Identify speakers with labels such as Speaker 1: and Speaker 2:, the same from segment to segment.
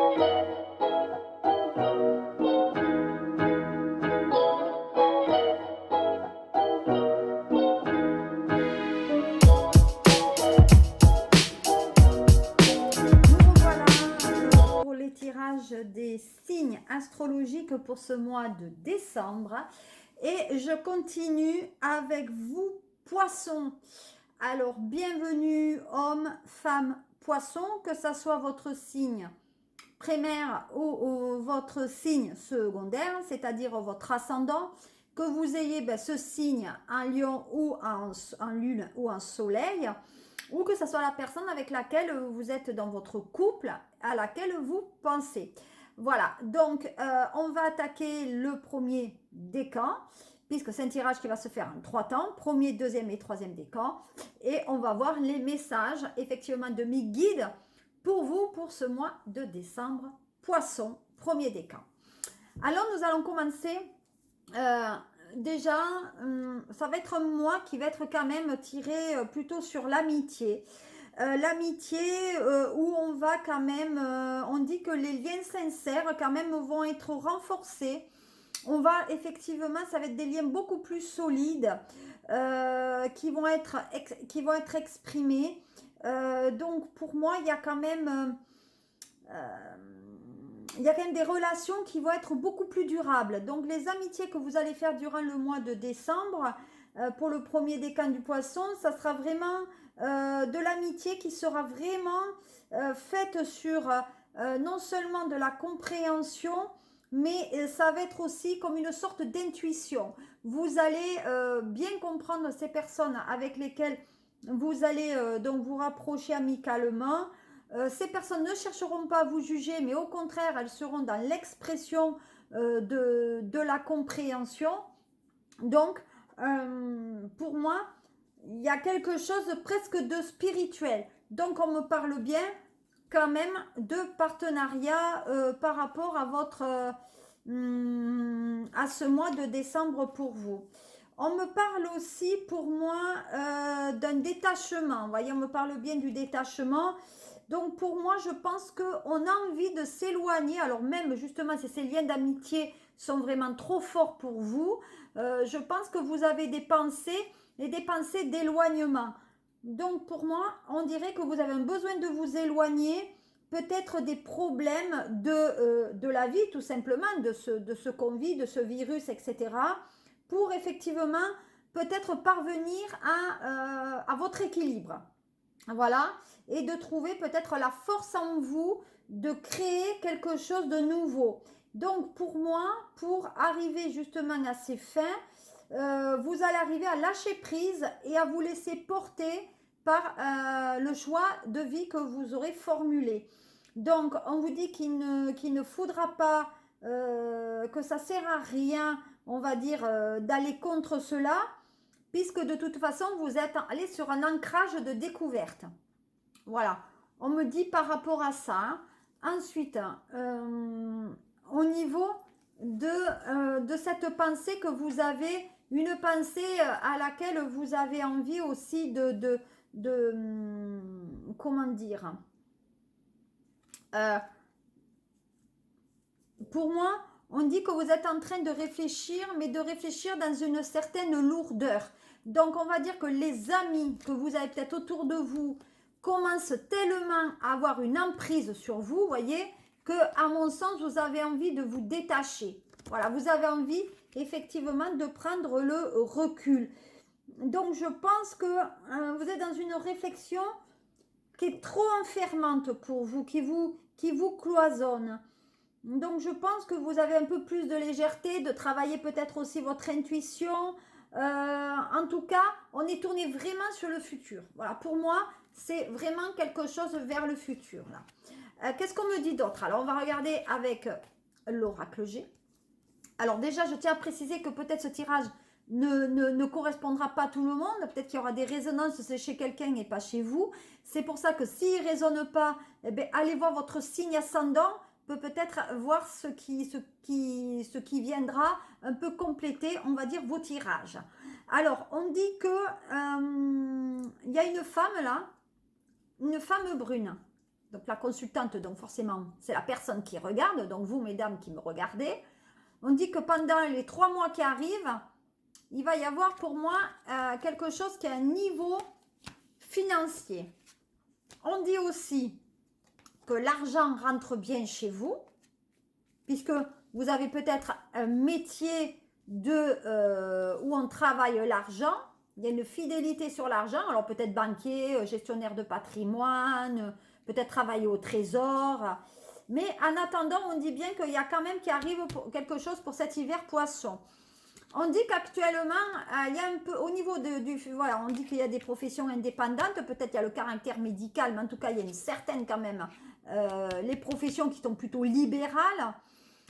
Speaker 1: Pour les tirages des signes astrologiques pour ce mois de décembre. Et je continue avec vous, poissons. Alors, bienvenue, hommes, femmes, poissons, que ça soit votre signe primaire ou votre signe secondaire, c'est-à-dire votre ascendant, que vous ayez ce signe en lion ou en lune ou en soleil, ou que ce soit la personne avec laquelle vous êtes dans votre couple, à laquelle vous pensez. Voilà, donc on va attaquer le premier décan, puisque c'est un tirage qui va se faire en 3 temps, premier, deuxième et troisième décan, et on va voir les messages effectivement de mes guides pour vous pour ce mois de décembre, poisson, premier décan. Alors nous allons commencer, déjà, ça va être un mois qui va être quand même tiré plutôt sur l'amitié. L'amitié où on va quand même, on dit que les liens sincères quand même vont être renforcés. On va effectivement, ça va être des liens beaucoup plus solides qui vont être exprimés. Donc pour moi, il y a quand même des relations qui vont être beaucoup plus durables. Donc les amitiés que vous allez faire durant le mois de décembre, pour le premier décan du poisson, ça sera vraiment de l'amitié qui sera vraiment faite sur non seulement de la compréhension, mais ça va être aussi comme une sorte d'intuition. Vous allez bien comprendre ces personnes avec lesquelles vous allez donc vous rapprocher amicalement. Ces personnes ne chercheront pas à vous juger, mais au contraire, elles seront dans l'expression de la compréhension. Donc, pour moi, il y a quelque chose de presque de spirituel. Donc, on me parle bien quand même de partenariat par rapport à à ce mois de décembre pour vous. On me parle aussi pour moi d'un détachement. Vous voyez, on me parle bien du détachement. Donc pour moi, je pense qu'on a envie de s'éloigner. Alors même justement, si ces liens d'amitié sont vraiment trop forts pour vous, je pense que vous avez des pensées et des pensées d'éloignement. Donc pour moi, on dirait que vous avez un besoin de vous éloigner, peut-être des problèmes de la vie tout simplement, de ce qu'on vit, de ce virus, etc. Pour effectivement peut-être parvenir à votre équilibre. Voilà, et de trouver peut-être la force en vous de créer quelque chose de nouveau. Donc pour moi, pour arriver justement à ces fins, vous allez arriver à lâcher prise et à vous laisser porter par le choix de vie que vous aurez formulé. Donc on vous dit qu'il ne faudra pas, que ça sert à rien, on va dire, d'aller contre cela, puisque de toute façon, vous êtes allé sur un ancrage de découverte. Voilà, on me dit par rapport à ça. Ensuite, au niveau de cette pensée que vous avez, une pensée à laquelle vous avez envie aussi comment dire, pour moi, on dit que vous êtes en train de réfléchir, mais de réfléchir dans une certaine lourdeur. Donc, on va dire que les amis que vous avez peut-être autour de vous commencent tellement à avoir une emprise sur vous, voyez, que, à mon sens, vous avez envie de vous détacher. Voilà, vous avez envie, effectivement, de prendre le recul. Donc, je pense que vous êtes dans une réflexion qui est trop enfermante pour vous, qui vous cloisonne. Donc je pense que vous avez un peu plus de légèreté, de travailler peut-être aussi votre intuition. En tout cas, on est tourné vraiment sur le futur. Voilà, pour moi, c'est vraiment quelque chose vers le futur. Qu'est-ce qu'on me dit d'autre? Alors, on va regarder avec l'oracle G. Alors déjà, je tiens à préciser que peut-être ce tirage ne correspondra pas à tout le monde. Peut-être qu'il y aura des résonances chez quelqu'un et pas chez vous. C'est pour ça que s'il ne résonne pas, eh bien, allez voir votre signe ascendant, peut-être voir ce qui viendra un peu compléter, on va dire, vos tirages. Alors, on dit que y a une femme là, une femme brune. Donc la consultante, donc forcément, c'est la personne qui regarde, donc vous, mesdames, qui me regardez. On dit que pendant les 3 mois qui arrivent, il va y avoir pour moi quelque chose qui a un niveau financier. On dit aussi que l'argent rentre bien chez vous, puisque vous avez peut-être un métier où on travaille l'argent. Il y a une fidélité sur l'argent, alors peut-être banquier, gestionnaire de patrimoine, peut-être travailler au trésor. Mais en attendant, on dit bien qu'il y a quand même qui arrive quelque chose pour cet hiver poisson. On dit qu'actuellement, il y a un peu au niveau voilà, on dit qu'il y a des professions indépendantes, peut-être il y a le caractère médical, mais en tout cas, il y a une certaine quand même, les professions qui sont plutôt libérales.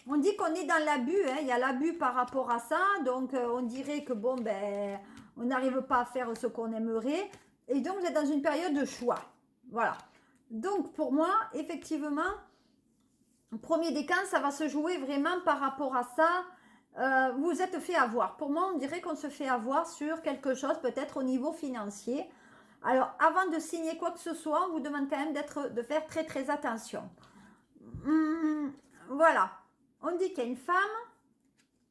Speaker 1: On dit qu'on est dans l'abus, hein, il y a l'abus par rapport à ça, donc on dirait que bon, ben, on n'arrive pas à faire ce qu'on aimerait, et donc vous êtes dans une période de choix. Voilà. Donc pour moi, effectivement, premier décan, ça va se jouer vraiment par rapport à ça. Vous êtes fait avoir. Pour moi, on dirait qu'on se fait avoir sur quelque chose, peut-être au niveau financier. Alors, avant de signer quoi que ce soit, on vous demande quand même de faire très très attention. Voilà. On dit qu'il y a une femme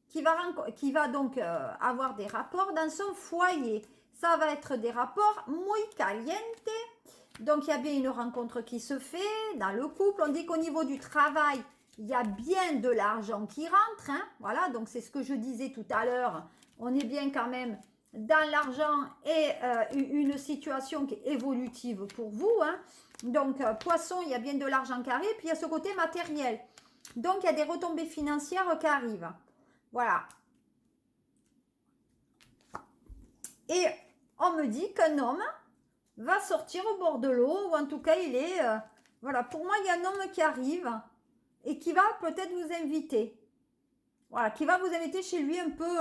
Speaker 1: qui va donc avoir des rapports dans son foyer. Ça va être des rapports muy caliente. Donc, il y a bien une rencontre qui se fait dans le couple. On dit qu'au niveau du travail, il y a bien de l'argent qui rentre. Hein. Voilà, donc c'est ce que je disais tout à l'heure. On est bien quand même dans l'argent et une situation qui est évolutive pour vous. Hein. Donc, poisson, il y a bien de l'argent qui arrive. Puis, il y a ce côté matériel. Donc, il y a des retombées financières qui arrivent. Voilà. Et on me dit qu'un homme va sortir au bord de l'eau, ou en tout cas, il est... voilà, pour moi, il y a un homme qui arrive et qui va peut-être vous inviter. Voilà, qui va vous inviter chez lui un peu...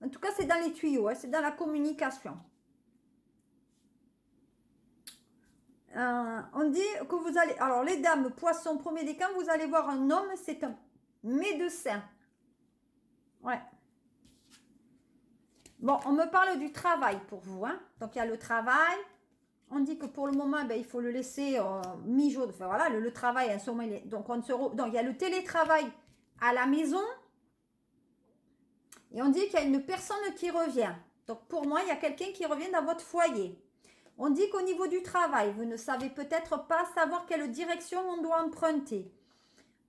Speaker 1: en tout cas, c'est dans les tuyaux, hein, c'est dans la communication. On dit que vous allez... Alors, les dames, poissons, premier décan, vous allez voir un homme, c'est un médecin. Ouais. Bon, on me parle du travail pour vous. Hein. Donc, il y a le travail. On dit que pour le moment, ben, il faut le laisser mi-jour. Enfin, voilà, le travail, à ce moment, donc, donc, il y a le télétravail à la maison. Et on dit qu'il y a une personne qui revient. Donc, pour moi, il y a quelqu'un qui revient dans votre foyer. On dit qu'au niveau du travail, vous ne savez peut-être pas savoir quelle direction on doit emprunter.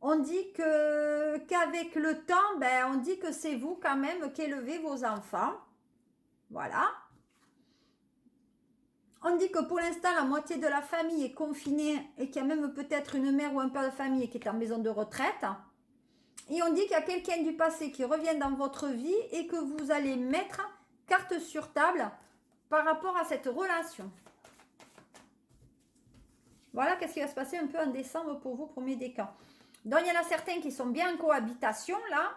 Speaker 1: On dit qu'avec le temps, ben, on dit que c'est vous quand même qui élevez vos enfants. Voilà. On dit que pour l'instant, la moitié de la famille est confinée et qu'il y a même peut-être une mère ou un père de famille qui est en maison de retraite. Et on dit qu'il y a quelqu'un du passé qui revient dans votre vie et que vous allez mettre carte sur table par rapport à cette relation. Voilà qu'est-ce qui va se passer un peu en décembre pour vous, premier décan. Donc, il y en a certains qui sont bien en cohabitation, là.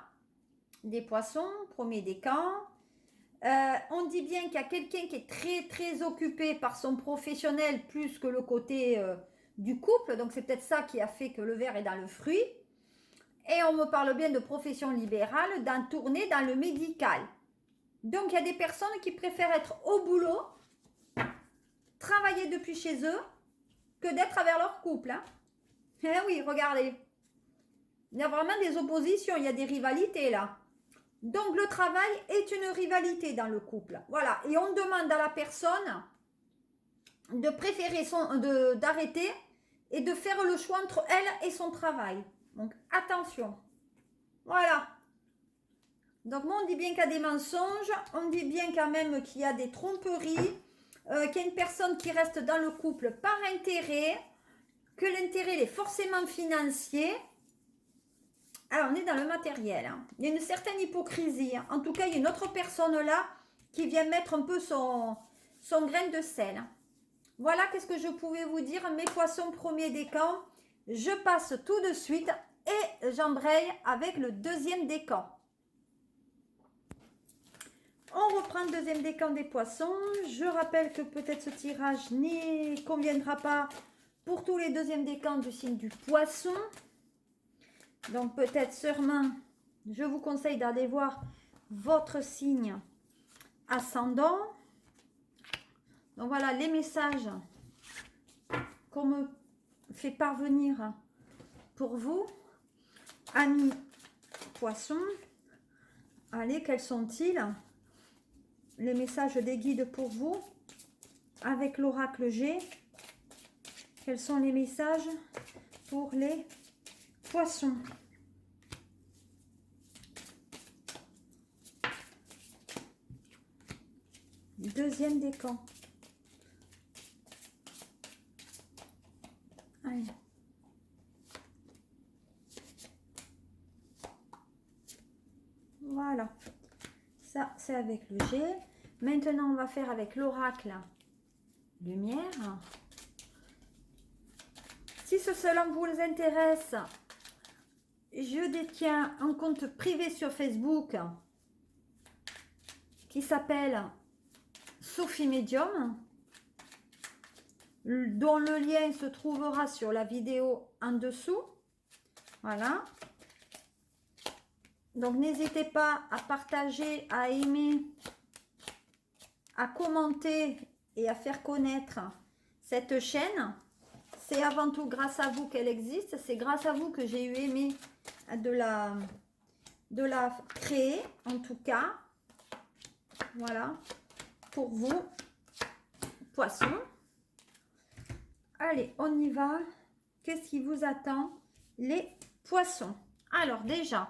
Speaker 1: Des poissons, premier décan. On dit bien qu'il y a quelqu'un qui est très, très occupé par son professionnel plus que le côté du couple. Donc, c'est peut-être ça qui a fait que le verre est dans le fruit. Et on me parle bien de profession libérale, d'en tourner dans le médical. Donc, il y a des personnes qui préfèrent être au boulot, travailler depuis chez eux, que d'être avec leur couple. Hein. Eh oui, regardez. Il y a vraiment des oppositions, il y a des rivalités là. Donc, le travail est une rivalité dans le couple. Voilà. Et on demande à la personne de préférer d'arrêter et de faire le choix entre elle et son travail. Donc, attention. Voilà. Donc, moi, on dit bien qu'il y a des mensonges. On dit bien quand même qu'il y a des tromperies. Qu'il y a une personne qui reste dans le couple par intérêt. Que l'intérêt est forcément financier. Alors, on est dans le matériel. Hein. Il y a une certaine hypocrisie. Hein. En tout cas, il y a une autre personne là qui vient mettre un peu son grain de sel. Voilà, qu'est-ce que je pouvais vous dire. Mes poissons premier décan. Je passe tout de suite et j'embraye avec le deuxième décan. On reprend le deuxième décan des poissons. Je rappelle que peut-être ce tirage n'y conviendra pas pour tous les deuxièmes décans du signe du poisson. Donc peut-être sûrement, je vous conseille d'aller voir votre signe ascendant. Donc voilà les messages qu'on me fait parvenir pour vous. Amis Poissons, allez, quels sont-ils? Les messages des guides pour vous avec l'oracle G. Quels sont les messages pour les Poissons? Deuxième décan. Allez. Voilà. Ça, c'est avec le G. Maintenant, on va faire avec l'oracle Lumière. Si cela vous intéresse, je détiens un compte privé sur Facebook qui s'appelle Sophie Medium, dont le lien se trouvera sur la vidéo en dessous. Voilà. Donc, n'hésitez pas à partager, à aimer, à commenter et à faire connaître cette chaîne. C'est avant tout grâce à vous qu'elle existe. C'est grâce à vous que j'ai eu aimé de la créer, en tout cas. Voilà, pour vous, Poissons. Allez, on y va. Qu'est-ce qui vous attend, les Poissons? Alors, déjà,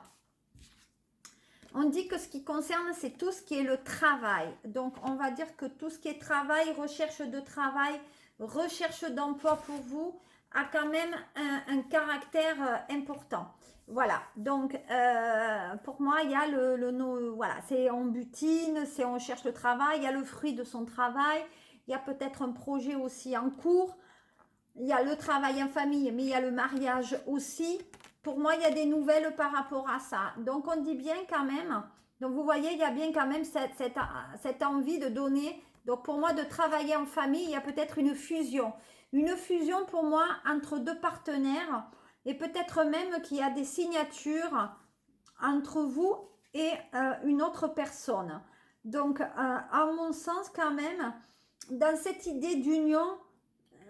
Speaker 1: on dit que ce qui concerne, c'est tout ce qui est le travail. Donc, on va dire que tout ce qui est travail, recherche de travail, recherche d'emploi pour vous, a quand même un caractère important. Voilà, donc pour moi, il y a voilà, c'est on butine, c'est on cherche le travail, il y a le fruit de son travail, il y a peut-être un projet aussi en cours, il y a le travail en famille, mais il y a le mariage aussi. Pour moi, il y a des nouvelles par rapport à ça. Donc, on dit bien quand même, donc vous voyez, il y a bien quand même cette envie de donner. Donc, pour moi, de travailler en famille, il y a peut-être une fusion. Une fusion pour moi entre deux partenaires et peut-être même qu'il y a des signatures entre vous et une autre personne. Donc, à mon sens, quand même, dans cette idée d'union,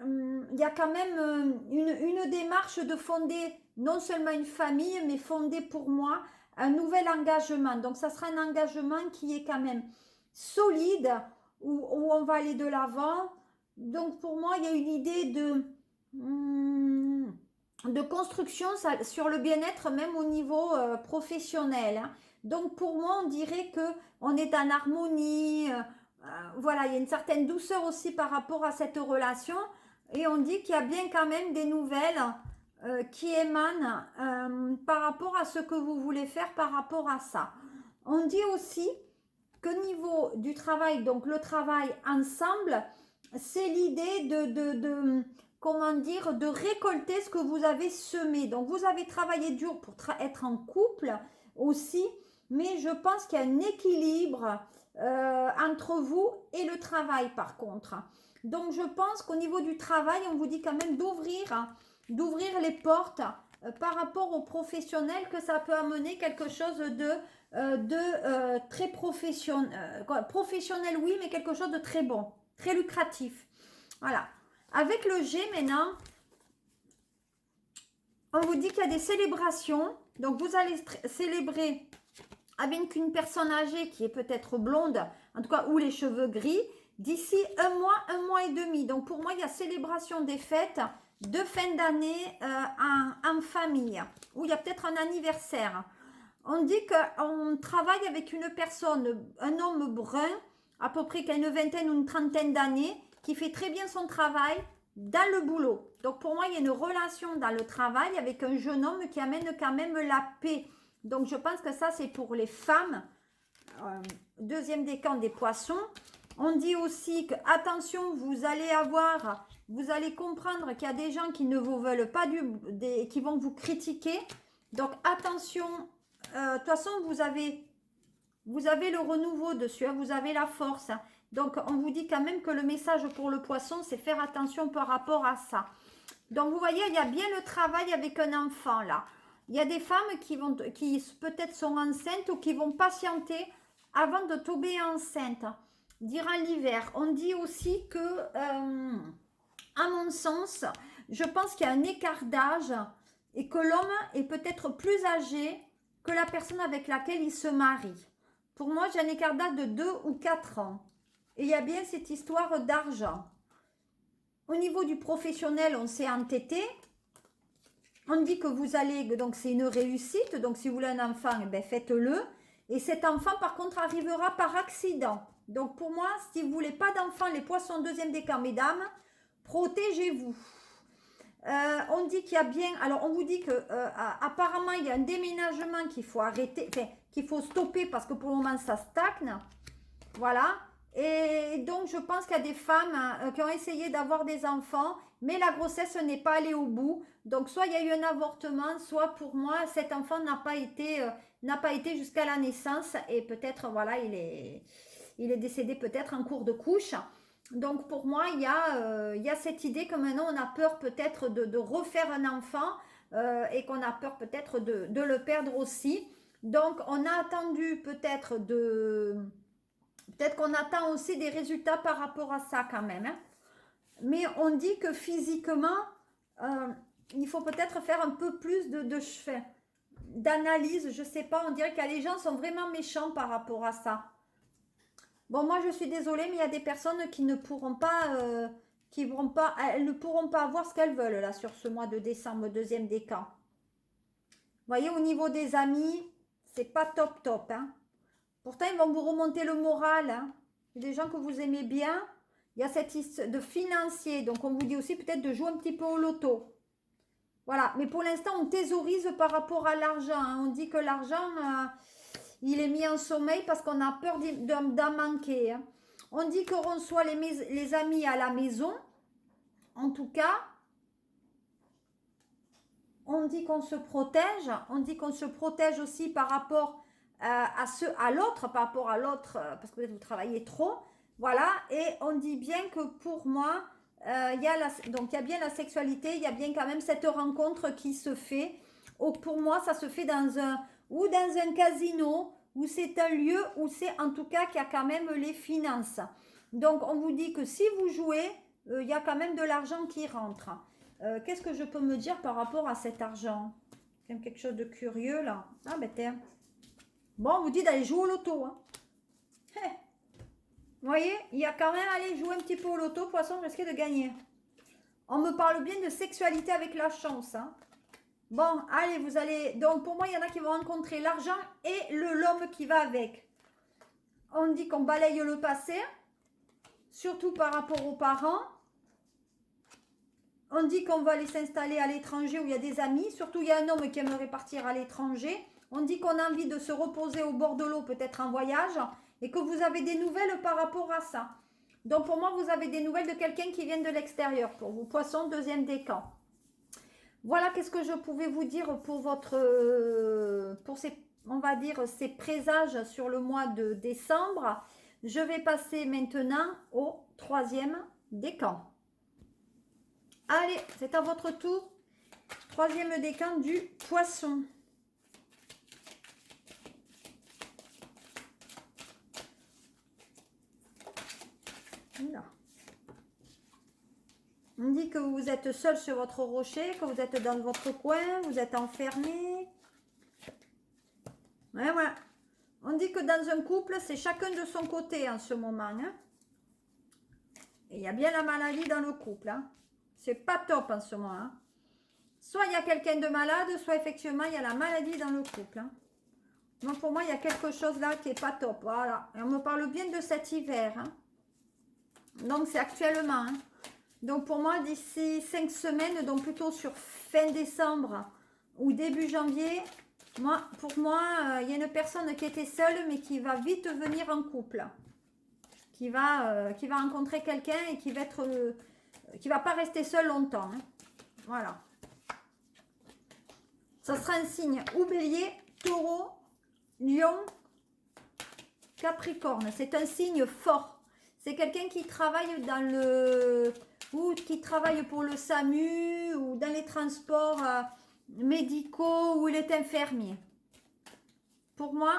Speaker 1: il y a quand même une démarche de fonder non seulement une famille, mais fonder pour moi un nouvel engagement. Donc, ça sera un engagement qui est quand même solide, où on va aller de l'avant. Donc, pour moi, il y a une idée de construction sur le bien-être, même au niveau professionnel. Hein. Donc, pour moi, on dirait qu'on est en harmonie. Voilà, il y a une certaine douceur aussi par rapport à cette relation. Et on dit qu'il y a bien quand même des nouvelles qui émanent par rapport à ce que vous voulez faire par rapport à ça. On dit aussi qu'au niveau du travail, donc le travail ensemble, c'est l'idée comment dire, de récolter ce que vous avez semé. Donc vous avez travaillé dur pour être en couple aussi, mais je pense qu'il y a un équilibre entre vous et le travail par contre. Donc, je pense qu'au niveau du travail, on vous dit quand même d'ouvrir les portes par rapport aux professionnels, que ça peut amener quelque chose de très professionnel, oui, mais quelque chose de très bon, très lucratif. Voilà. Avec le G maintenant, on vous dit qu'il y a des célébrations. Donc, vous allez célébrer avec une personne âgée qui est peut-être blonde, en tout cas, ou les cheveux gris, d'ici un mois et demi. Donc, pour moi, il y a célébration des fêtes de fin d'année en famille, où il y a peut-être un anniversaire. On dit qu'on travaille avec une personne, un homme brun, à peu près qui a une vingtaine ou une trentaine d'années, qui fait très bien son travail dans le boulot. Donc, pour moi, il y a une relation dans le travail avec un jeune homme qui amène quand même la paix. Donc, je pense que ça, c'est pour les femmes. Deuxième décan des Poissons. On dit aussi que, attention, vous allez comprendre qu'il y a des gens qui ne vous veulent pas, qui vont vous critiquer. Donc, attention. De toute façon, vous avez le renouveau dessus, hein, vous avez la force. Hein. Donc, on vous dit quand même que le message pour le Poisson, c'est faire attention par rapport à ça. Donc, vous voyez, il y a bien le travail avec un enfant, là. Il y a des femmes qui peut-être sont enceintes ou qui vont patienter avant de tomber enceinte durant l'hiver. On dit aussi que, à mon sens, Je pense qu'il y a un écart d'âge et que l'homme est peut-être plus âgé que la personne avec laquelle il se marie. Pour moi, j'ai un écart d'âge de 2 ou 4 ans. Et il y a bien cette histoire d'argent. Au niveau du professionnel, on s'est entêté. On dit que vous allez, donc c'est une réussite. Donc si vous voulez un enfant, eh ben faites-le. Et cet enfant, par contre, arrivera par accident. Donc pour moi, si vous ne voulez pas d'enfant, les poissons deuxième décan, mesdames, protégez-vous. On dit qu'il y a bien, alors on vous dit que apparemment il y a un déménagement qu'il faut arrêter, enfin, qu'il faut stopper parce que pour le moment ça stagne. Voilà. Et donc je pense qu'il y a des femmes qui ont essayé d'avoir des enfants, mais la grossesse n'est pas allée au bout. Donc soit il y a eu un avortement, soit pour moi cet enfant n'a pas été jusqu'à la naissance et peut-être voilà il est décédé peut-être en cours de couche. Donc pour moi, il y a cette idée que maintenant on a peur peut-être de refaire un enfant et qu'on a peur peut-être de le perdre aussi. Donc on a attendu peut-être qu'on attend aussi des résultats par rapport à ça quand même. Hein. Mais on dit que physiquement, il faut peut-être faire un peu plus d'analyse, je sais pas, on dirait que les gens sont vraiment méchants par rapport à ça. Bon, moi je suis désolée, mais il y a des personnes qui ne pourront pas, elles ne pourront pas avoir ce qu'elles veulent là sur ce mois de décembre, deuxième décan. Vous voyez, au niveau des amis, c'est pas top top. Hein. Pourtant, ils vont vous remonter le moral. Hein. Des gens que vous aimez bien. Il y a cette histoire de financier. Donc, on vous dit aussi peut-être de jouer un petit peu au loto. Voilà. Mais pour l'instant, on thésaurise par rapport à l'argent. Hein. On dit que l'argent, il est mis en sommeil parce qu'on a peur d'en manquer. Hein. On dit qu'on reçoit les amis à la maison. En tout cas, on dit qu'on se protège. On dit qu'on se protège aussi par rapport à l'autre, par rapport à l'autre, parce que peut-être vous travaillez trop. Voilà. Et on dit bien que pour moi, donc il y a bien la sexualité, il y a bien quand même cette rencontre qui se fait. Pour moi, ça se fait dans un casino, où c'est un lieu où c'est en tout cas qu'il y a quand même les finances. Donc on vous dit que si vous jouez, il y a quand même de l'argent qui rentre. Qu'est-ce que je peux me dire par rapport à cet argent? Même quelque chose de curieux là. Ah ben tiens. Bon, on vous dit d'aller jouer au loto. Hein. Vous voyez, il y a quand même aller jouer un petit peu au loto, poisson, risquer de gagner. On me parle bien de sexualité avec la chance. Hein. Bon, allez, vous allez... Donc, pour moi, il y en a qui vont rencontrer l'argent et l'homme qui va avec. On dit qu'on balaye le passé, surtout par rapport aux parents. On dit qu'on va aller s'installer à l'étranger où il y a des amis. Surtout, il y a un homme qui aimerait partir à l'étranger. On dit qu'on a envie de se reposer au bord de l'eau, peut-être en voyage. Et que vous avez des nouvelles par rapport à ça. Donc, pour moi, vous avez des nouvelles de quelqu'un qui vient de l'extérieur. Pour vous, poisson, deuxième décan. Voilà, qu'est-ce que je pouvais vous dire pour on va dire, ces présages sur le mois de décembre. Je vais passer maintenant au troisième décan. Allez, c'est à votre tour. Troisième décan du poisson. Là. On dit que vous êtes seul sur votre rocher, que vous êtes dans votre coin, vous êtes enfermé. Ouais, voilà. On dit que dans un couple, c'est chacun de son côté en ce moment. Hein. Et il y a bien la maladie dans le couple. Hein. C'est pas top en ce moment. Hein. Soit il y a quelqu'un de malade, soit effectivement il y a la maladie dans le couple. Hein. Donc pour moi, il y a quelque chose là qui est pas top. Voilà. Et on me parle bien de cet hiver. Hein. Donc c'est actuellement. Hein. Donc pour moi, d'ici 5 semaines, donc plutôt sur fin décembre ou début janvier, pour moi, il y a une personne qui était seule, mais qui va vite venir en couple. Qui va rencontrer quelqu'un et qui va pas rester seul longtemps. Hein. Voilà. Ça sera un signe ou bélier, taureau, lion, capricorne. C'est un signe fort. C'est quelqu'un qui travaille ou qui travaille pour le SAMU ou dans les transports médicaux ou il est infirmier. Pour moi,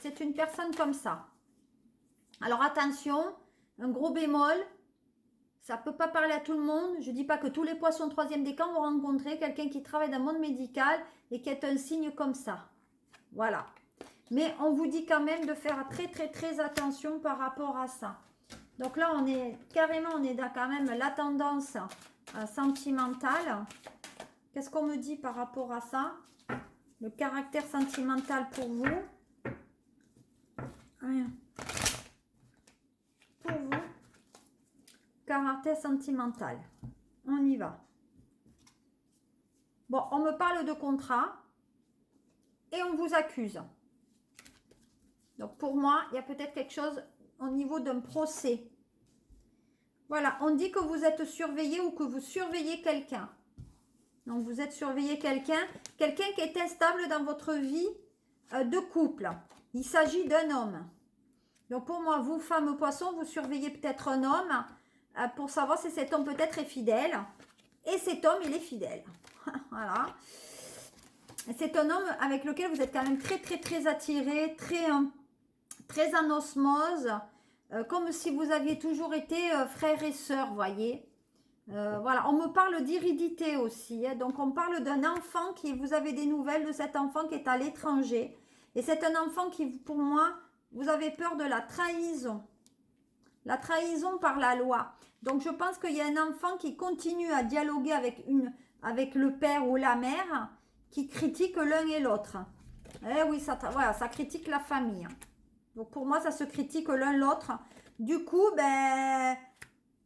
Speaker 1: c'est une personne comme ça. Alors attention, un gros bémol, Ça ne peut pas parler à tout le monde. Je ne dis pas que tous les poissons 3e décan vont rencontrer quelqu'un qui travaille dans le monde médical et qui est un signe comme ça. Voilà. Mais on vous dit quand même de faire très très très attention par rapport à ça. Donc là, on est carrément, on est dans quand même la tendance sentimentale. Qu'est-ce qu'on me dit par rapport à ça? Le caractère sentimental pour vous. Rien. Pour vous. Caractère sentimental. On y va. Bon, on me parle de contrat et on vous accuse. Donc pour moi, il y a peut-être quelque chose au niveau d'un procès. Voilà, on dit que vous êtes surveillé ou que vous surveillez quelqu'un. Donc vous êtes surveillé quelqu'un qui est instable dans votre vie de couple. Il s'agit d'un homme. Donc pour moi, vous, femme poisson, vous surveillez peut-être un homme pour savoir si cet homme peut-être est fidèle. Et cet homme, il est fidèle. Voilà. C'est un homme avec lequel vous êtes quand même très, très, très attiré, très en osmose, comme si vous aviez toujours été frère et sœur, voyez. Voilà, on me parle d'hérédité aussi. Hein. Donc, on parle d'un enfant qui, vous avez des nouvelles de cet enfant qui est à l'étranger. Et c'est un enfant qui, pour moi, vous avez peur de la trahison. La trahison par la loi. Donc, je pense qu'il y a un enfant qui continue à dialoguer avec le père ou la mère qui critique l'un et l'autre. Eh oui, voilà, ça critique la famille. Donc, pour moi, ça se critique l'un l'autre. Du coup, ben...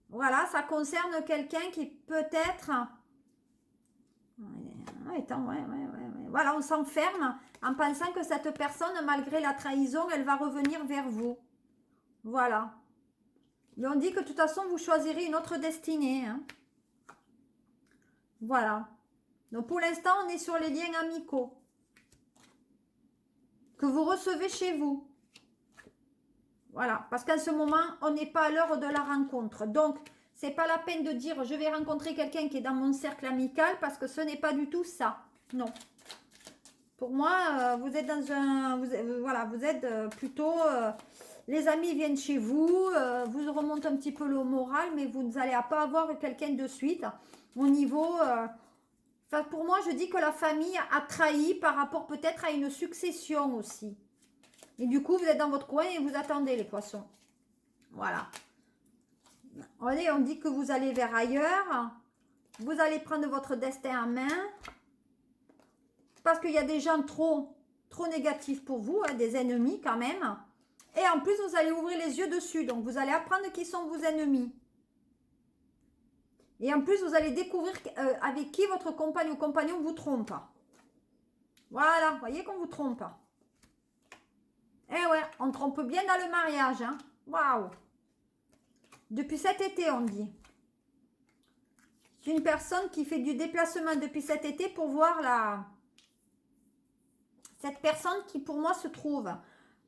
Speaker 1: Voilà, ça concerne quelqu'un qui peut-être... Voilà, on s'enferme en pensant que cette personne, malgré la trahison, elle va revenir vers vous. Voilà. Et on dit que de toute façon, vous choisirez une autre destinée. Hein. Voilà. Donc pour l'instant, on est sur les liens amicaux. Que vous recevez chez vous. Voilà, parce qu'en ce moment, on n'est pas à l'heure de la rencontre. Donc, c'est pas la peine de dire je vais rencontrer quelqu'un qui est dans mon cercle amical parce que ce n'est pas du tout ça. Non. Pour moi, vous êtes dans un... voilà, vous êtes plutôt... les amis viennent chez vous, vous remontez un petit peu le moral, mais vous n'allez pas avoir quelqu'un de suite. Au niveau... Enfin, pour moi, je dis que la famille a trahi par rapport peut-être à une succession aussi. Et du coup, vous êtes dans votre coin et vous attendez les poissons. Voilà. Allez, on dit que vous allez vers ailleurs. Vous allez prendre votre destin en main. Parce qu'il y a des gens trop négatifs pour vous, hein, des ennemis quand même. Et en plus, vous allez ouvrir les yeux dessus. Donc, vous allez apprendre qui sont vos ennemis. Et en plus, vous allez découvrir avec qui votre compagne ou compagnon vous trompe. Voilà, vous voyez qu'on vous trompe. Eh ouais, on trompe bien dans le mariage. Hein. Waouh. Depuis cet été, on dit. C'est une personne qui fait du déplacement depuis cet été pour voir cette personne qui, pour moi, se trouve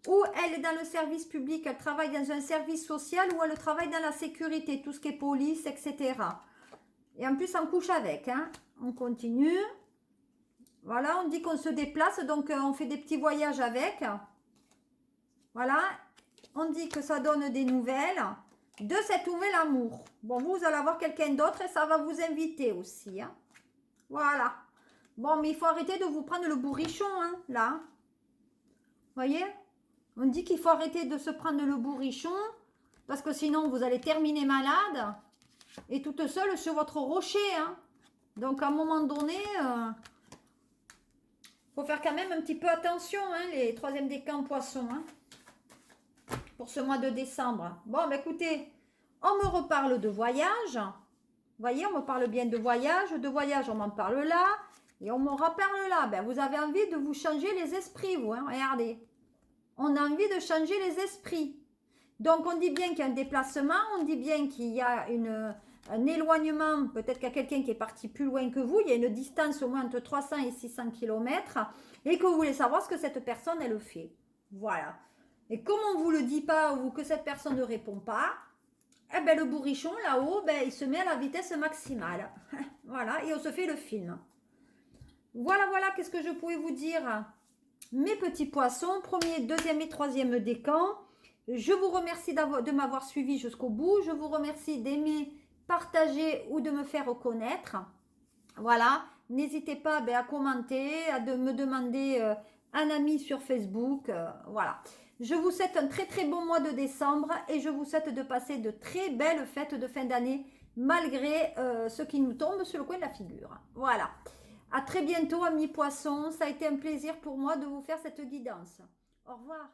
Speaker 1: ou elle est dans le service public, elle travaille dans un service social ou elle travaille dans la sécurité, tout ce qui est police, etc. Et en plus, on couche avec. Hein. On continue. Voilà, on dit qu'on se déplace, donc on fait des petits voyages avec. Voilà, on dit que ça donne des nouvelles de cet nouvel amour. Bon, vous allez avoir quelqu'un d'autre et ça va vous inviter aussi. Hein. Voilà. Bon, mais il faut arrêter de vous prendre le bourrichon, hein, là. Voyez? On dit qu'il faut arrêter de se prendre le bourrichon parce que sinon, vous allez terminer malade et toute seule sur votre rocher. Hein. Donc, à un moment donné... faut faire quand même un petit peu attention, hein, les 3e décan poissons, hein, pour ce mois de décembre. Bon, bah écoutez, on me reparle de voyage. Vous voyez, on me parle bien de voyage. De voyage, on m'en parle là. Et on me reparle là. Ben, vous avez envie de vous changer les esprits, vous. Hein, regardez. On a envie de changer les esprits. Donc, on dit bien qu'il y a un déplacement. On dit bien qu'il y a un éloignement. Peut-être qu'il y a quelqu'un qui est parti plus loin que vous. Il y a une distance au moins entre 300 et 600 km. Et que vous voulez savoir ce que cette personne, elle fait. Voilà. Et comme on ne vous le dit pas ou que cette personne ne répond pas, eh ben, le bourrichon là-haut, ben, il se met à la vitesse maximale. Voilà, et on se fait le film. Voilà, qu'est-ce que je pouvais vous dire. Mes petits poissons, 1er, 2e et 3e décan. Je vous remercie de m'avoir suivi jusqu'au bout. Je vous remercie d'aimer partager ou de me faire connaître. Voilà, n'hésitez pas à commenter, me demander un ami sur Facebook. Voilà. Je vous souhaite un très très bon mois de décembre et je vous souhaite de passer de très belles fêtes de fin d'année malgré ce qui nous tombe sur le coin de la figure. Voilà. À très bientôt, amis poissons. Ça a été un plaisir pour moi de vous faire cette guidance. Au revoir.